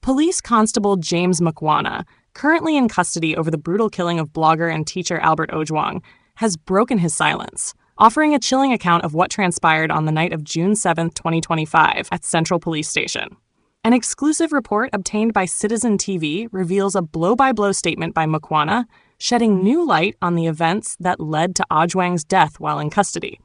Police Constable James Mukhwana, currently in custody over the brutal killing of blogger and teacher Albert Ojwang, has broken his silence, offering a chilling account of what transpired on the night of June 7, 2025, at Central Police Station. An exclusive report obtained by Citizen TV reveals a blow-by-blow statement by Mukhwana, shedding new light on the events that led to Ojwang's death while in custody.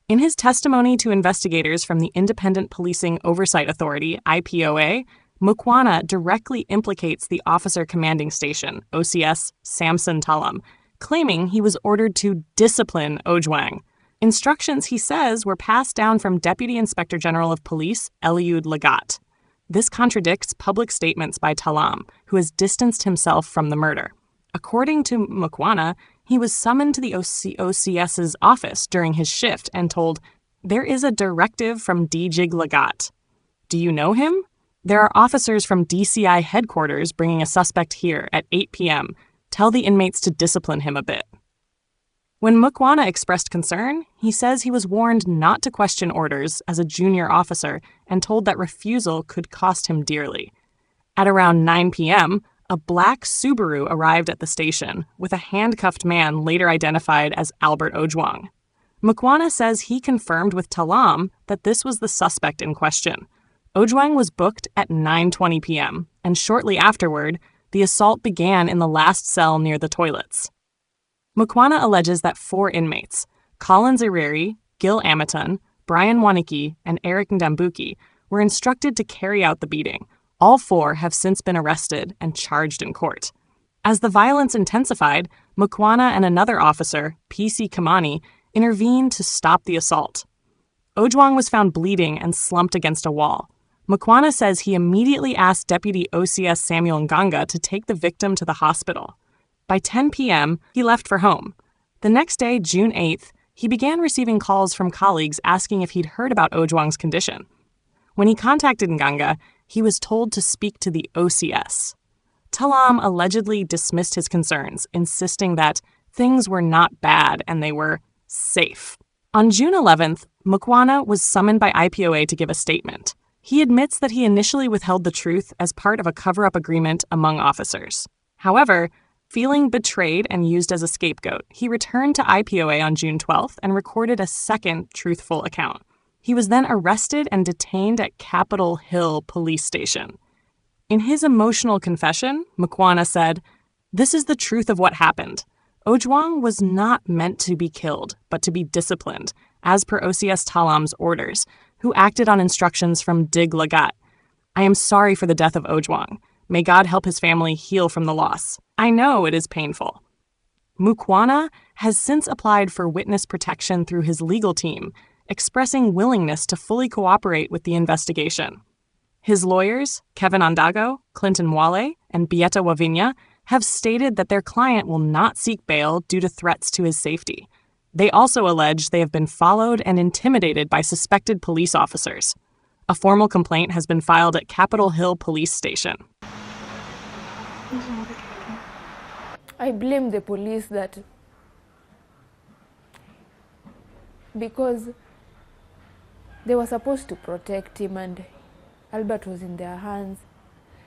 In his testimony to investigators from the Independent Policing Oversight Authority, IPOA, Mukhwana directly implicates the officer commanding station, OCS Samson Talam, claiming he was ordered to discipline Ojwang. Instructions, he says, were passed down from Deputy Inspector General of Police Eliud Lagat. This contradicts public statements by Talam, who has distanced himself from the murder. According to Mukhwana, he was summoned to the OCS's office during his shift and told, "There is a directive from DJIG Lagat. Do you know him? There are officers from DCI headquarters bringing a suspect here at 8 p.m. Tell the inmates to discipline him a bit." When Mukhwana expressed concern, he says he was warned not to question orders as a junior officer and told that refusal could cost him dearly. At around 9 p.m., a black Subaru arrived at the station with a handcuffed man later identified as Albert Ojwang. Mukhwana says he confirmed with Talam that this was the suspect in question. Ojwang was booked at 9:20 p.m., and shortly afterward, the assault began in the last cell near the toilets. Mukhwana alleges that 4 inmates, Colin Zereri, Gil Amaton, Brian Waniki, and Eric Ndambuki, were instructed to carry out the beating. All 4 have since been arrested and charged in court. As the violence intensified, Mukhwana and another officer, PC Kamani, intervened to stop the assault. Ojwang was found bleeding and slumped against a wall. Mukhwana says he immediately asked Deputy OCS Samuel Nganga to take the victim to the hospital. By 10 p.m., he left for home. The next day, June 8th, he began receiving calls from colleagues asking if he'd heard about Ojwang's condition. When he contacted Nganga, he was told to speak to the OCS. Talam allegedly dismissed his concerns, insisting that things were not bad and they were safe. On June 11th, Mukhwana was summoned by IPOA to give a statement. He admits that he initially withheld the truth as part of a cover-up agreement among officers. However, feeling betrayed and used as a scapegoat, he returned to IPOA on June 12th and recorded a second truthful account. He was then arrested and detained at Capitol Hill Police Station. In his emotional confession, Mukhwana said, "This is the truth of what happened. Ojwang was not meant to be killed, but to be disciplined, as per OCS Talam's orders, who acted on instructions from DIG Lagat. I am sorry for the death of Ojwang. May God help his family heal from the loss. I know it is painful." Mukhwana has since applied for witness protection through his legal team, expressing willingness to fully cooperate with the investigation. His lawyers, Kevin Ondago, Clinton Wale, and Bieta Wavinya, have stated that their client will not seek bail due to threats to his safety. They also allege they have been followed and intimidated by suspected police officers. A formal complaint has been filed at Capitol Hill Police Station. I blame the police because they were supposed to protect him and Albert was in their hands.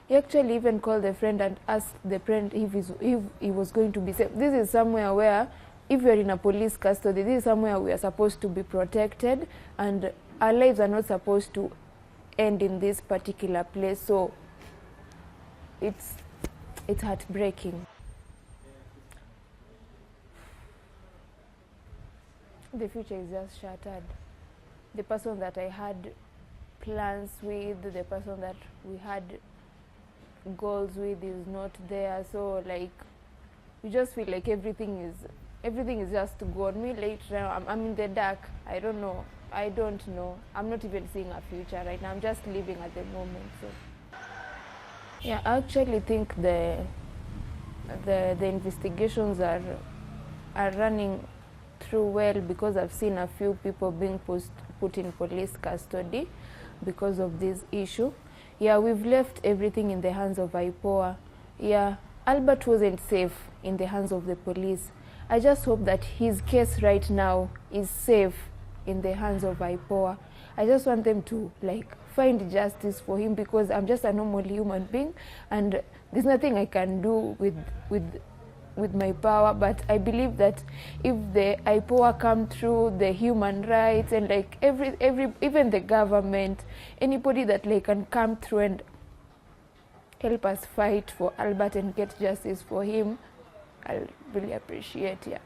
He actually even called a friend and asked the friend if he was going to be safe. This is somewhere where, if you're in a police custody, this is somewhere we are supposed to be protected and our lives are not supposed to end in this particular place. So it's heartbreaking. The future is just shattered. The person that I had plans with, the person that we had goals with is not there. So like, we just feel like everything is just gone. Me later, I'm in the dark. I don't know. I'm not even seeing a future right now. I'm just living at the moment. So yeah, I actually think the investigations are running through well, because I've seen a few people being put in police custody because of this issue. Yeah, we've left everything in the hands of IPOA. Yeah, Albert wasn't safe in the hands of the police. I just hope that his case right now is safe in the hands of IPOA. I just want them to find justice for him, because I'm just a normal human being and there's nothing I can do with my power. But I believe that if the IPOA come through, the human rights and like every even the government, anybody that like can come through and help us fight for Albert and get justice for him, I'll really appreciate. Yeah.